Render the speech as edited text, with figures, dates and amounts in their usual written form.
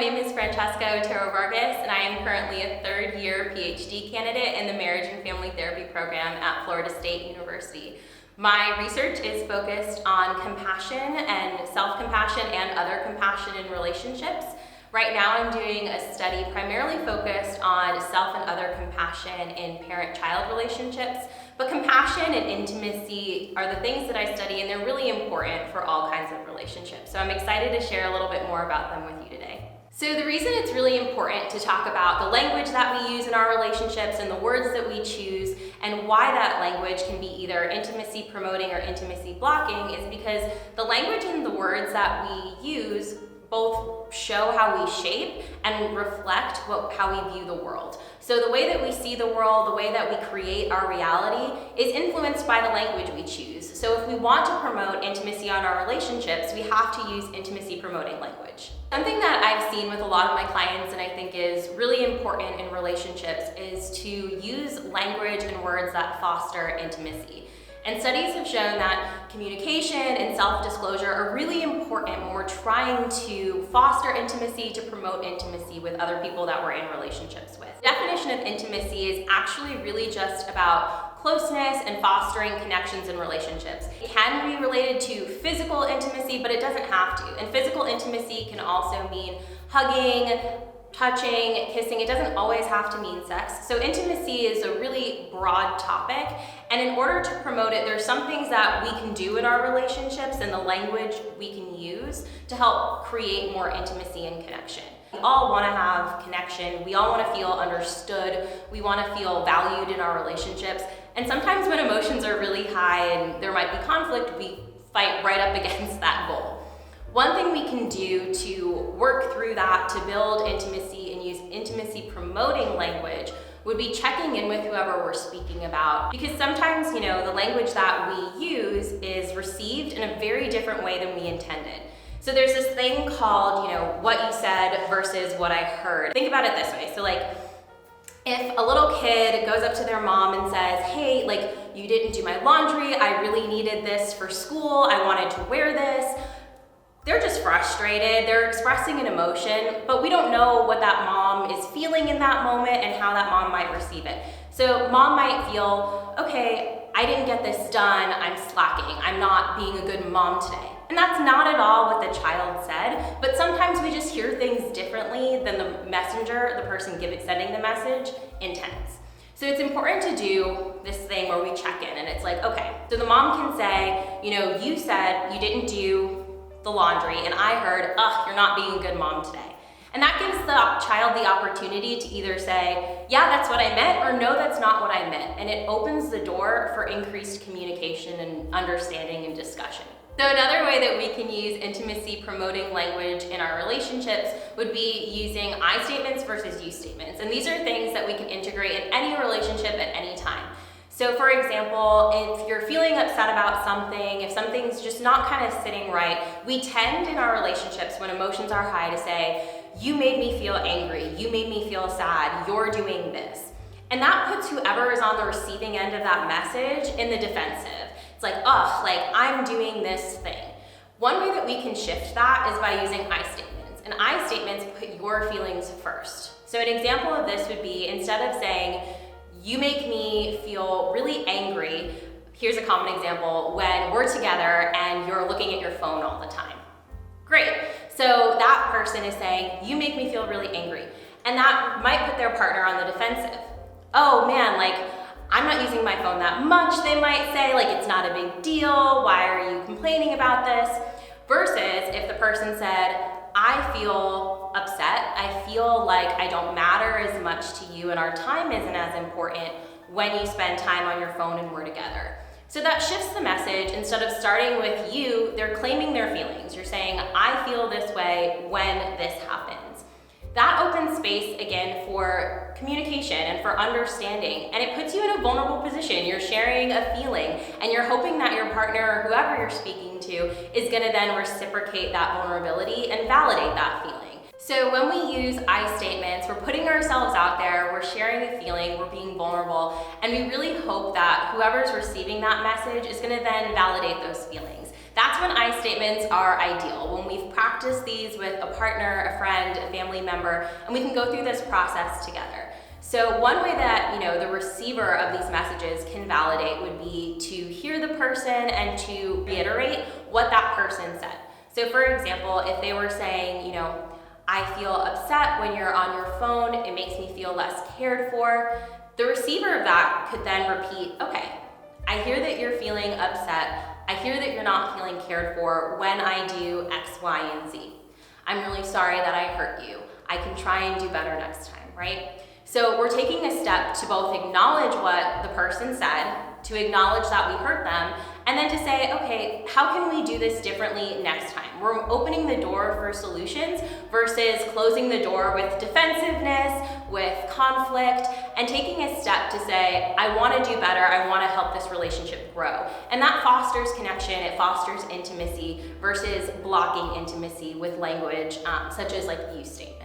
name is Francesca Otero-Vargas, and I am currently a third-year PhD candidate in the Marriage and Family Therapy program at Florida State University. My research is focused on compassion and self-compassion and other compassion in relationships. Right now I'm doing a study primarily focused on self and other compassion in parent-child relationships, but compassion and intimacy are the things that I study, and they're really important for all kinds of relationships. So I'm excited to share a little bit more about them with you today. So the reason it's really important to talk about the language that we use in our relationships and the words that we choose and why that language can be either intimacy promoting or intimacy blocking is because the language and the words that we use both show how we shape and reflect how we view the world. So the way that we see the world, the way that we create our reality is influenced by the language we choose. So if we want to promote intimacy on our relationships, we have to use intimacy promoting language. Something that I've seen with a lot of my clients and I think is really important in relationships is to use language and words that foster intimacy. And studies have shown that communication and self-disclosure are really important when we're trying to foster intimacy, to promote intimacy with other people that we're in relationships with. The definition of intimacy is actually really just about closeness and fostering connections in relationships. It can be related to physical intimacy, but it doesn't have to. And physical intimacy can also mean hugging, touching, kissing. It doesn't always have to mean sex. So intimacy is a really broad topic, and in order to promote it, there's some things that we can do in our relationships and the language we can use to help create more intimacy and connection. We all want to have connection. We all want to feel understood. We want to feel valued in our relationships. And sometimes when emotions are really high and there might be conflict, we fight right up against that goal. One thing we can do to work through that, to build intimacy and use intimacy promoting language, would be checking in with whoever we're speaking about. Because sometimes, the language that we use is received in a very different way than we intended. So there's this thing called, what you said versus what I heard. Think about it this way. So if a little kid goes up to their mom and says, hey, you didn't do my laundry, I really needed this for school, I wanted to wear this. They're just frustrated, they're expressing an emotion, but we don't know what that mom is feeling in that moment and how that mom might receive it. So mom might feel, okay, I didn't get this done, I'm slacking, I'm not being a good mom today. And that's not at all what the child said, but sometimes we just hear things differently than the messenger, the person sending the message, intends. So it's important to do this thing where we check in and it's like, okay, so the mom can say, you said you didn't do the laundry and I heard, you're not being a good mom today. And that gives the child the opportunity to either say, yeah, that's what I meant, or no, that's not what I meant. And it opens the door for increased communication and understanding and discussion. So another way that we can use intimacy promoting language in our relationships would be using I statements versus you statements. And these are things that we can integrate in any relationship at any time. So for example, if you're feeling upset about something, if something's just not kind of sitting right, we tend in our relationships when emotions are high to say, you made me feel angry, you made me feel sad, you're doing this. And that puts whoever is on the receiving end of that message in the defensive. It's like, I'm doing this thing. One way that we can shift that is by using I statements. And I statements put your feelings first. So an example of this would be, instead of saying, you make me feel really angry, here's a common example, when we're together and you're looking at your phone all the time. Great, so that person is saying, you make me feel really angry. And that might put their partner on the defensive. Oh man, I'm not using my phone that much, they might say, it's not a big deal, why are you complaining about this? Versus if the person said, I feel upset, I feel like I don't matter as much to you and our time isn't as important when you spend time on your phone and we're together. So that shifts the message. Instead of starting with you, they're claiming their feelings. You're saying, I feel this way when this happens. That opens space again for communication and for understanding, and it puts you in a vulnerable position. You're sharing a feeling and you're hoping that your partner or whoever you're speaking to is gonna then reciprocate that vulnerability and validate that feeling. So when we use I statements, we're putting ourselves out there, we're sharing a feeling, we're being vulnerable, and we really hope that whoever's receiving that message is gonna then validate those feelings. That's when I statements are ideal, when we've practiced these with a partner, a friend, a family member, and we can go through this process together. So one way that the receiver of these messages can validate would be to hear the person and to reiterate what that person said. So for example, if they were saying, I feel upset when you're on your phone, it makes me feel less cared for, the receiver of that could then repeat, okay, I hear that you're feeling upset. I hear that you're not feeling cared for when I do X, Y, and Z. I'm really sorry that I hurt you. I can try and do better next time, right? So we're taking a step to both acknowledge what the person said, to acknowledge that we hurt them, and then to say, okay, how can we do this differently next time? We're opening the door for solutions versus closing the door with defensiveness, with conflict, and taking a step to say, I want to do better, I want to help this relationship grow. And that fosters connection, it fosters intimacy versus blocking intimacy with language such as like you statements.